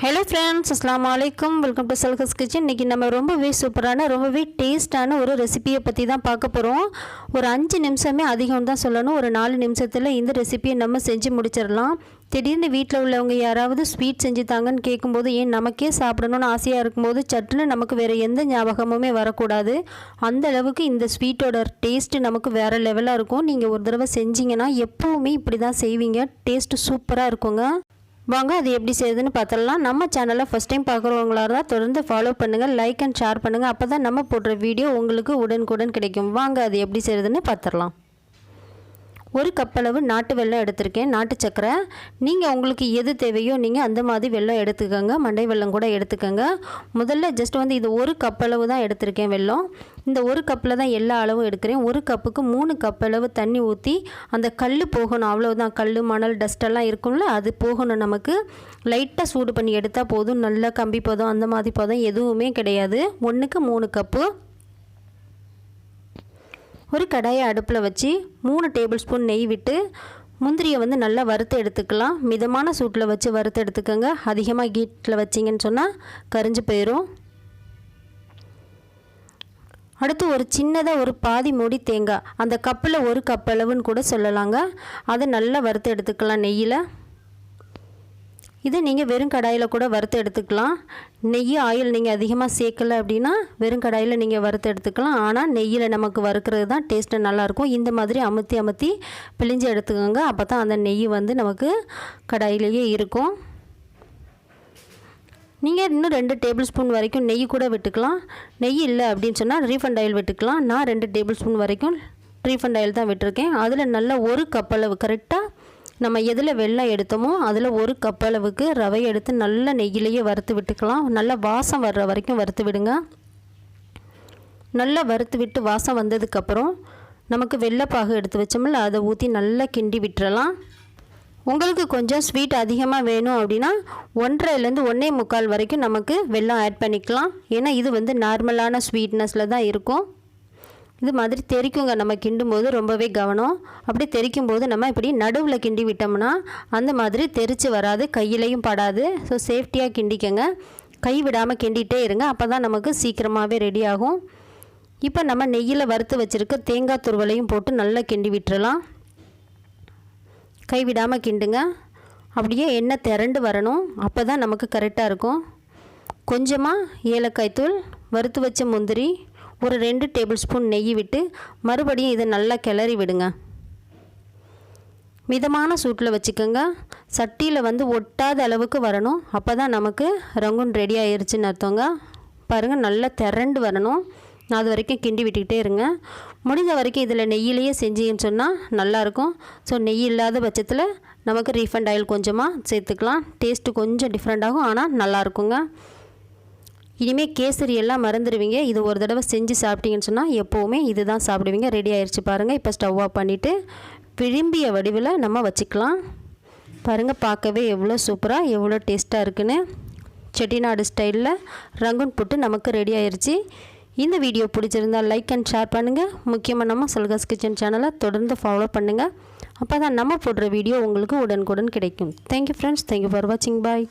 Hello friends, அஸ்ஸலாமு அலைக்கும். Welcome to Salha's kitchen. இன்றைக்கி நம்ம ரொம்பவே சூப்பரான ரொம்பவே டேஸ்ட்டான ஒரு ரெசிபியை பற்றி தான் பார்க்க போகிறோம். ஒரு 5 நிமிஷமே அதிகம் தான் சொல்லணும். ஒரு 4 நிமிஷத்தில் இந்த ரெசிபியை நம்ம செஞ்சு முடிச்சிடலாம். திடீர்னு வீட்டில் உள்ளவங்க யாராவது ஸ்வீட் செஞ்சு தாங்கன்னு கேட்கும்போது ஏன் நமக்கே சாப்பிடணும்னு ஆசையாக இருக்கும்போது சட்டுன்னு நமக்கு வேறு எந்த ஞாபகமுமே வரக்கூடாது. அந்த அளவுக்கு இந்த ஸ்வீட்டோட டேஸ்ட்டு நமக்கு வேறு லெவலாக இருக்கும். நீங்கள் ஒரு தடவை செஞ்சிங்கன்னா எப்போவுமே இப்படி தான் செய்வீங்க. டேஸ்ட்டு சூப்பராக இருக்குங்க. வாங்க அது எப்படி செய்யுதுன்னு பார்த்துடலாம். நம்ம சேனலை ஃபஸ்ட் டைம் பார்க்குறவங்களா இருந்தால் தொடர்ந்து ஃபாலோ பண்ணுங்கள், லைக் அண்ட் ஷேர் பண்ணுங்கள். அப்போ தான் நம்ம போடுற வீடியோ உங்களுக்கு உடனுக்குடன் கிடைக்கும். வாங்க அது எப்படி செய்யுதுன்னு பார்த்துடலாம். ஒரு கப் அளவு நாட்டு வெல்லம் எடுத்திருக்கேன், நாட்டு சக்கரை. நீங்கள் உங்களுக்கு எது தேவையோ நீங்கள் அந்த மாதிரி வெல்லம் எடுத்துக்கோங்க. மண்டை வெல்லம் கூட எடுத்துக்கோங்க. முதல்ல ஜஸ்ட் இது ஒரு கப் அளவு தான் எடுத்திருக்கேன் வெல்லம். இந்த ஒரு கப்பில் தான் எல்லா அளவும் எடுக்கிறேன். ஒரு கப்புக்கு 3 கப் அளவு தண்ணி ஊற்றி அந்த கல் போகணும், அவ்வளோதான். கல் மணல் டஸ்டெல்லாம் இருக்கும்ல, அது போகணும். நமக்கு லைட்டாக சூடு பண்ணி எடுத்தால் போதும். நல்லா கம்பி பதம் அந்த மாதிரி பதம் எதுவுமே கிடையாது. 1க்கு 3 கப்பு. ஒரு கடாயை அடுப்பில் வச்சு 3 டேபிள் ஸ்பூன் நெய் விட்டு முந்திரியை நல்லா வறுத்து எடுத்துக்கலாம். மிதமான சூட்டில் வச்சு வறுத்து எடுத்துக்கோங்க. அதிகமாக ஹீட்டில் வச்சிங்கன்னு சொன்னால் கரிஞ்சு போயிடும். அடுத்து ஒரு சின்னதாக ஒரு பாதி மூடி தேங்காய், அந்த கப்பில் ஒரு கப் அளவுன்னு கூட சொல்லலாங்க, அதை நல்லா வறுத்து எடுத்துக்கலாம் நெய்யில். இது நீங்கள் வெறும் கடாயில் கூட வறுத்து எடுத்துக்கலாம். நெய் ஆயில் நீங்கள் அதிகமாக சேர்க்கலை அப்படின்னா வெறும் கடாயில் நீங்கள் வறுத்து எடுத்துக்கலாம். ஆனால் நெய்யில் நமக்கு வறுக்கிறது தான் டேஸ்ட்டு நல்லாயிருக்கும். இந்த மாதிரி அமுத்தி பிழிஞ்சு எடுத்துக்கோங்க. அப்போ தான் அந்த நெய் நமக்கு கடாயிலேயே இருக்கும். நீங்கள் இன்னும் 2 டேபிள் ஸ்பூன் வரைக்கும் நெய் கூட விட்டுக்கலாம். நெய் இல்லை அப்படின்னு சொன்னால் ரீஃபண்ட் ஆயில் விட்டுக்கலாம். நான் 2 டேபிள் ஸ்பூன் வரைக்கும் ரீஃபண்ட் ஆயில் தான் விட்டுருக்கேன். அதில் நல்லா ஒரு கப் அளவு, கரெக்டாக நம்ம எதில் வெல்லம் எடுத்தோமோ அதில் ஒரு கப் அளவுக்கு ரவை எடுத்து நல்லா நெய்யிலேயே வறுத்து விட்டுக்கலாம். நல்லா வாசம் வர்ற வரைக்கும் வறுத்து விடுங்க. நல்லா வறுத்து விட்டு வாசம் வந்ததுக்கப்புறம் நமக்கு வெள்ளைப்பாகு எடுத்து வச்சோம்ல, அதை ஊற்றி நல்லா கிண்டி விட்டுறலாம். உங்களுக்கு கொஞ்சம் ஸ்வீட் அதிகமாக வேணும் அப்படின்னா 1.5லேருந்து 1.25 வரைக்கும் நமக்கு வெல்லம் ஆட் பண்ணிக்கலாம். ஏன்னா இது நார்மலான ஸ்வீட்னஸில் தான் இருக்கும். இது மாதிரி தெறிக்குங்க. நம்ம கிண்டும் போது ரொம்பவே கவனம். அப்படி தெறிக்கும் போது நம்ம இப்படி நடுவில் கிண்டி விட்டோம்னா அந்த மாதிரி தெறிச்சு வராது, கையிலையும் படாது. ஸோ சேஃப்டியாக கிண்டிக்கங்க. கை விடாமல் கிண்டிகிட்டே இருங்க. அப்போ தான் நமக்கு சீக்கிரமாகவே ரெடி ஆகும். இப்போ நம்ம நெய்யில் வறுத்து வச்சுருக்க தேங்காய் துருவலையும் போட்டு நல்லா கிண்டி விட்டுறலாம். கை விடாமல் கிண்டுங்க. அப்படியே எண்ணெய் திரண்டு வரணும். அப்போ தான் நமக்கு கரெக்டாக இருக்கும். கொஞ்சமாக ஏலக்காய் தூள், வறுத்து வச்ச முந்திரி, ஒரு 2 டேபிள் ஸ்பூன் நெய் விட்டு மறுபடியும் இதை நல்லா கிளறி விடுங்க. மிதமான சூட்டில் வச்சுக்கோங்க. சட்டியில் ஒட்டாத அளவுக்கு வரணும். அப்போ தான் நமக்கு ரங்குன் ரெடி ஆயிடுச்சுன்னு அர்த்தங்க. பாருங்கள், நல்லா திரண்டு வரணும். அது வரைக்கும் கிண்டி விட்டுக்கிட்டே இருங்க. முடிஞ்ச வரைக்கும் இதில் நெய்யிலேயே செஞ்சீங்கன்னு சொன்னால் நல்லாயிருக்கும். ஸோ நெய் இல்லாத பட்சத்தில் நமக்கு ரீஃபண்ட் ஆயில் கொஞ்சமாக சேர்த்துக்கலாம். டேஸ்ட்டு கொஞ்சம் டிஃப்ரெண்ட் ஆகும், ஆனால் நல்லாயிருக்குங்க. இனிமேல் கேசரி எல்லாம் மறந்துடுவீங்க. இது ஒரு தடவை செஞ்சு சாப்பிட்டீங்கன்னு சொன்னால் எப்போவுமே இது தான் சாப்பிடுவீங்க. ரெடி ஆயிடுச்சு பாருங்கள். இப்போ ஸ்டவ் ஆஃப் பண்ணிவிட்டு விரும்பிய வடிவில் நம்ம வச்சுக்கலாம். பாருங்கள், பார்க்கவே எவ்வளோ சூப்பராக எவ்வளோ டேஸ்ட்டாக இருக்குன்னு. செட்டிநாடு ஸ்டைலில் ரங்குன் புட்டு நமக்கு ரெடி ஆயிடுச்சு. இந்த வீடியோ பிடிச்சிருந்தால் லைக் அண்ட் ஷேர் பண்ணுங்கள். முக்கியமாக நம்ம சல்ஹஸ் கிச்சன் சேனலை தொடர்ந்து ஃபாலோ பண்ணுங்கள். அப்போ தான் நம்ம போடுற வீடியோ உங்களுக்கு உடனுக்குடன் கிடைக்கும். Thank you friends. தேங்க்யூ ஃபார் வாட்சிங். பாய்.